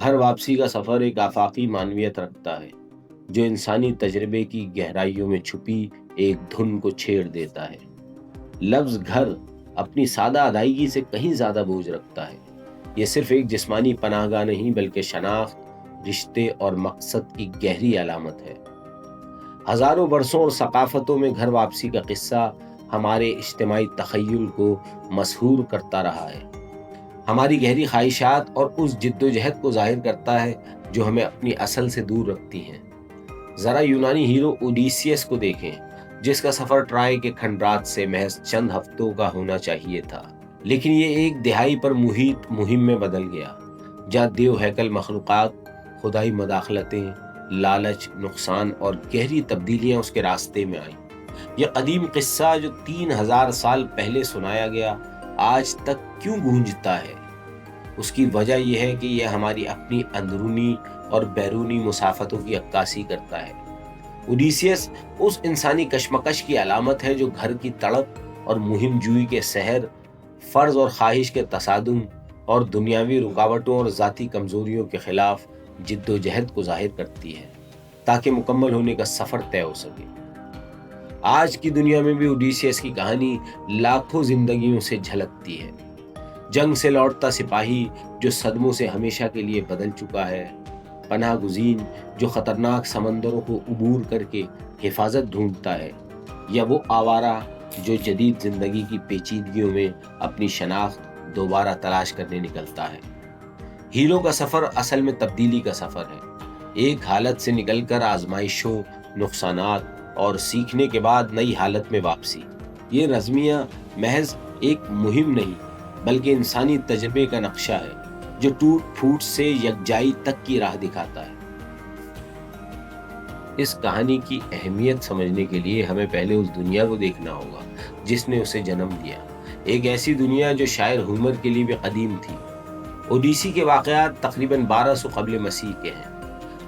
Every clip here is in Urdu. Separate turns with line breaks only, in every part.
گھر واپسی کا سفر ایک آفاقی معنویت رکھتا ہے جو انسانی تجربے کی گہرائیوں میں چھپی ایک دھن کو چھیڑ دیتا ہے۔ لفظ گھر اپنی سادہ ادائیگی سے کہیں زیادہ بوجھ رکھتا ہے۔ یہ صرف ایک جسمانی پناہ گاہ نہیں بلکہ شناخت، رشتے اور مقصد کی گہری علامت ہے۔ ہزاروں برسوں اور ثقافتوں میں گھر واپسی کا قصہ ہمارے اجتماعی تخیل کو مسحور کرتا رہا ہے، ہماری گہری خواہشات اور اس جد و جہد کو ظاہر کرتا ہے جو ہمیں اپنی اصل سے دور رکھتی ہیں۔ ذرا یونانی ہیرو اوڈیسیس کو دیکھیں، جس کا سفر ٹرائے کے کھنڈرات سے محض چند ہفتوں کا ہونا چاہیے تھا، لیکن یہ ایک دہائی پر محیط مہم میں بدل گیا، جہاں دیو ہیکل مخلوقات، خدائی مداخلتیں، لالچ، نقصان اور گہری تبدیلیاں اس کے راستے میں آئیں۔ یہ قدیم قصہ جو 3000 سال پہلے سنایا گیا، آج تک کیوں گونجتا ہے؟ اس کی وجہ یہ ہے کہ یہ ہماری اپنی اندرونی اور بیرونی مسافتوں کی عکاسی کرتا ہے۔ اوڈیسیس اس انسانی کشمکش کی علامت ہے جو گھر کی تڑپ اور مہم جوئی کے سحر، فرض اور خواہش کے تصادم اور دنیاوی رکاوٹوں اور ذاتی کمزوریوں کے خلاف جد و جہد کو ظاہر کرتی ہے تاکہ مکمل ہونے کا سفر طے ہو سکے۔ آج کی دنیا میں بھی اوڈیسیس کی کہانی لاکھوں زندگیوں سے جھلکتی ہے۔ جنگ سے لوٹتا سپاہی جو صدموں سے ہمیشہ کے لیے بدل چکا ہے، پناہ گزین جو خطرناک سمندروں کو عبور کر کے حفاظت ڈھونڈتا ہے، یا وہ آوارہ جو جدید زندگی کی پیچیدگیوں میں اپنی شناخت دوبارہ تلاش کرنے نکلتا ہے۔ ہیرو کا سفر اصل میں تبدیلی کا سفر ہے، ایک حالت سے نکل کر آزمائشوں، نقصانات اور سیکھنے کے بعد نئی حالت میں واپسی۔ یہ رزمیہ محض ایک مہم نہیں بلکہ انسانی تجربے کا نقشہ ہے جو ٹوٹ پھوٹ سے یکجائی تک کی راہ دکھاتا ہے۔ اس کہانی کی اہمیت سمجھنے کے لیے ہمیں پہلے اس دنیا کو دیکھنا ہوگا جس نے اسے جنم دیا، ایک ایسی دنیا جو شاعر ہومر کے لیے بھی قدیم تھی۔ اوڈیسی کے واقعات تقریباً 1200 قبل مسیح کے ہیں،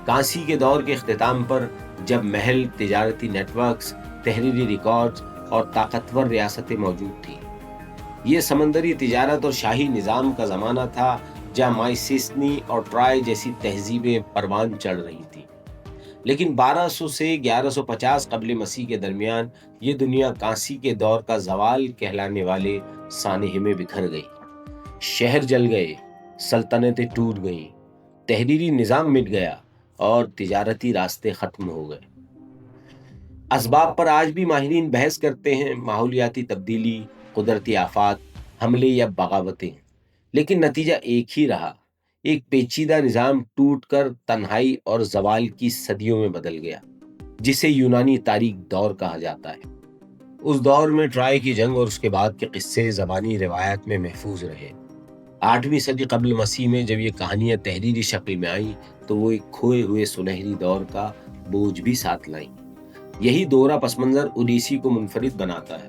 کانسی کے دور کے اختتام پر، جب محل، تجارتی نیٹ ورکس، تحریری ریکارڈز اور طاقتور ریاستیں موجود تھیں۔ یہ سمندری تجارت اور شاہی نظام کا زمانہ تھا جہاں مائسیسنی اور ٹرائے جیسی تہذیبیں پروان چڑھ رہی تھیں۔ لیکن 1200 سے 1150 قبل مسیح کے درمیان یہ دنیا کانسی کے دور کا زوال کہلانے والے سانحے میں بکھر گئی۔ شہر جل گئے، سلطنتیں ٹوٹ گئیں، تحریری نظام مٹ گیا اور تجارتی راستے ختم ہو گئے۔ اسباب پر آج بھی ماہرین بحث کرتے ہیں، ماحولیاتی تبدیلی، قدرتی آفات، حملے یا بغاوتیں، لیکن نتیجہ ایک ہی رہا، ایک پیچیدہ نظام ٹوٹ کر تنہائی اور زوال کی صدیوں میں بدل گیا، جسے یونانی تاریخ دور کہا جاتا ہے۔ اس دور میں ٹرائے کی جنگ اور اس کے بعد کے قصے زبانی روایت میں محفوظ رہے۔ 8ویں صدی قبل مسیح میں جب یہ کہانیاں تحریری شکل میں آئیں تو وہ ایک کھوئے ہوئے سنہری دور کا بوجھ بھی ساتھ لائیں۔ یہی دورہ پس منظر اوڈیسی کو منفرد بناتا ہے۔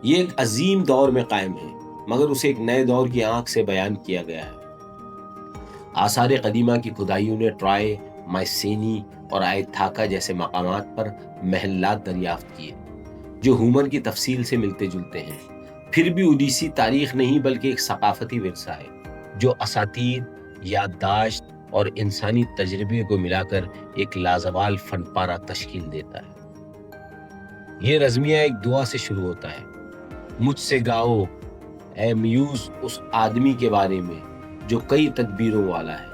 یہ ایک عظیم دور میں قائم ہے مگر اسے ایک نئے دور کی آنکھ سے بیان کیا گیا ہے۔ آثار قدیمہ کی کھدائیوں نے ٹرائے، مائسینی اور آئتھاکا جیسے مقامات پر محلات دریافت کیے جو ہومر کی تفصیل سے ملتے جلتے ہیں۔ پھر بھی اوڈیسی تاریخ نہیں بلکہ ایک ثقافتی ورثہ ہے جو اساطیر، یادداشت اور انسانی تجربے کو ملا کر ایک لازوال فن پارہ تشکیل دیتا ہے۔ یہ رزمیہ ایک دعا سے شروع ہوتا ہے: مجھ سے گاؤ اے میوز اس آدمی کے بارے میں جو کئی تدبیروں والا ہے۔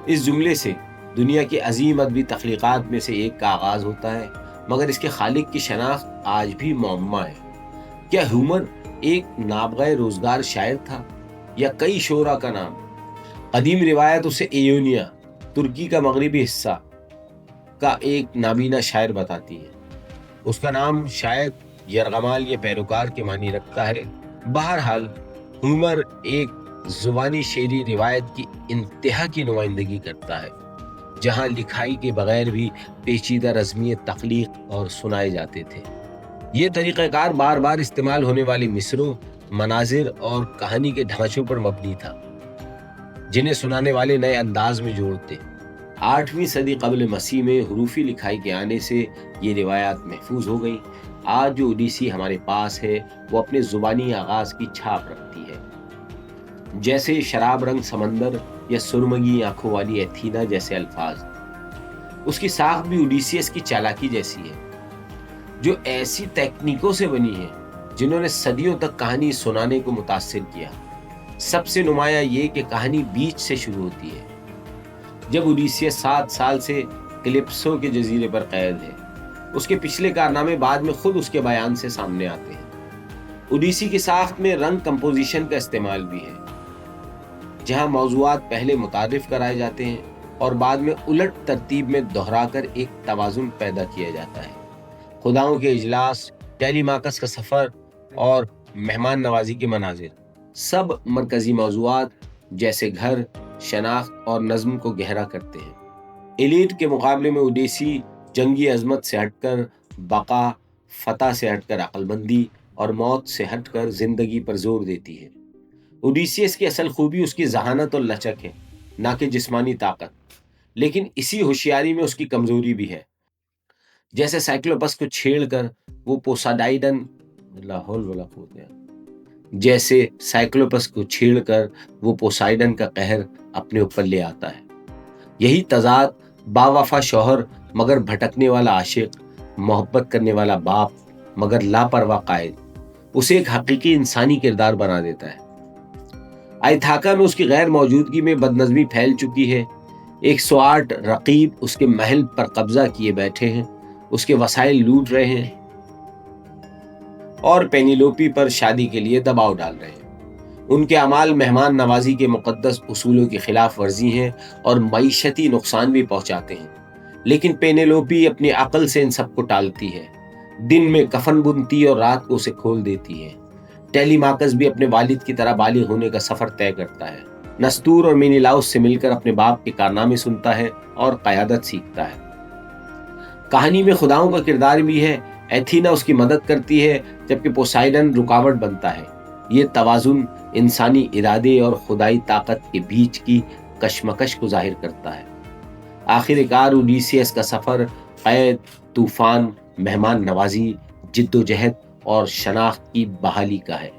اس جملے سے دنیا کی عظیم ادبی تخلیقات میں سے ایک کا آغاز ہوتا ہے، مگر اس کے خالق کی شناخت آج بھی معمہ ہے۔ کیا ہومر ایک نابغہ روزگار شاعر تھا یا کئی شعراء کا نام؟ قدیم روایت اسے ایونیا، ترکی کا مغربی حصہ کا ایک نابینا شاعر بتاتی ہے۔ اس کا نام شاید یرغمال یا پیروکار کے معنی رکھتا ہے۔ بہرحال ہومر ایک زبانی شعری روایت کی انتہا کی نمائندگی کرتا ہے جہاں لکھائی کے بغیر بھی پیچیدہ رزمیے تخلیق اور سنائے جاتے تھے۔ یہ طریقہ کار بار بار استعمال ہونے والی مصروں، مناظر اور کہانی کے ڈھانچوں پر مبنی تھا جنہیں سنانے والے نئے انداز میں جوڑتے۔ 8ویں صدی قبل مسیح میں حروفی لکھائی کے آنے سے یہ روایات محفوظ ہو گئیں۔ آج جو اوڈیسی ہمارے پاس ہے وہ اپنے زبانی آغاز کی چھاپ رکھتی ہے۔ جیسے شراب رنگ سمندر یا سرمگی آنکھوں والی ایتھینا جیسے الفاظ۔ اس کی ساخت بھی اوڈیسیس کی چالاکی جیسی ہے، جو ایسی تکنیکوں سے بنی ہے جنہوں نے صدیوں تک کہانی سنانے کو متاثر کیا۔ سب سے نمایاں یہ کہ کہانی بیچ سے شروع ہوتی ہے، جب اوڈیسیس 7 سال سے کلپسو کے جزیرے پر قید ہے۔ اس کے پچھلے کارنامے بعد میں خود اس کے بیان سے سامنے آتے ہیں۔ اوڈیسی کی ساخت میں رنگ کمپوزیشن کا استعمال بھی ہے، جہاں موضوعات پہلے متعارف کرائے جاتے ہیں اور بعد میں الٹ ترتیب میں دہرا کر ایک توازن پیدا کیا جاتا ہے۔ خداؤں کے اجلاس، ٹیلیماکس کا سفر اور مہمان نوازی کے مناظر، سب مرکزی موضوعات جیسے گھر، شناخت اور نظم کو گہرا کرتے ہیں۔ ایلیٹ کے مقابلے میں اوڈیسی جنگی عظمت سے ہٹ کر بقا، فتح سے ہٹ کر عقل مندی اور موت سے ہٹ کر زندگی پر زور دیتی ہے۔ اوڈیسیس کی اصل خوبی اس کی ذہانت اور لچک ہے، نہ کہ جسمانی طاقت، لیکن اسی ہوشیاری میں اس کی کمزوری بھی ہے۔ جیسے سائیکلوپس کو چھیڑ کر وہ پوسائیڈن کا قہر اپنے اوپر لے آتا ہے۔ یہی تضاد باوفا شوہر مگر بھٹکنے والا عاشق، محبت کرنے والا باپ مگر لاپرواہ قائد، اسے ایک حقیقی انسانی کردار بنا دیتا ہے۔ آئتھاکا میں اس کی غیر موجودگی میں بدنظمی پھیل چکی ہے۔ 108 رقیب اس کے محل پر قبضہ کیے بیٹھے ہیں، اس کے وسائل لوٹ رہے ہیں اور پینیلوپی پر شادی کے لیے دباؤ ڈال رہے ہیں۔ ان کے اعمال مہمان نوازی کے مقدس اصولوں کی خلاف ورزی ہیں اور معیشتی نقصان بھی پہنچاتے ہیں، لیکن پینیلوپی اپنی عقل سے ان سب کو ٹالتی ہے۔ دن میں کفن بنتی اور رات کو اسے کھول دیتی ہے۔ ٹیلیماکس بھی اپنے والد کی طرح بالغ ہونے کا سفر طے کرتا ہے۔ نستور اور مینیلاؤس سے مل کر اپنے باپ کے کارنامے سنتا ہے اور قیادت سیکھتا ہے۔ کہانی میں خداؤں کا کردار بھی ہے۔ ایتھینا اس کی مدد کرتی ہے جبکہ پوسائیڈن رکاوٹ بنتا ہے۔ یہ توازن انسانی ارادے اور خدائی طاقت کے بیچ کی کشمکش کو ظاہر کرتا ہے۔ آخر کار اوڈیسیس کا سفر قید، طوفان، مہمان نوازی، جد و جہد اور شناخت کی بحالی کا ہے۔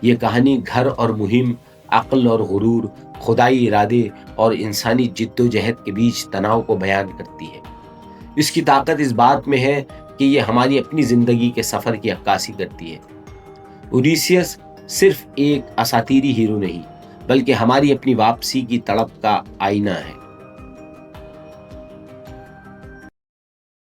یہ کہانی گھر اور مہم، عقل اور غرور، خدائی ارادے اور انسانی جد و جہد کے بیچ تناؤ کو بیان کرتی ہے۔ اس کی طاقت اس بات میں ہے کہ یہ ہماری اپنی زندگی کے سفر کی عکاسی کرتی ہے۔ اوڈیسیس صرف ایک اساطیری ہیرو نہیں، بلکہ ہماری اپنی واپسی کی تڑپ کا آئینہ ہے۔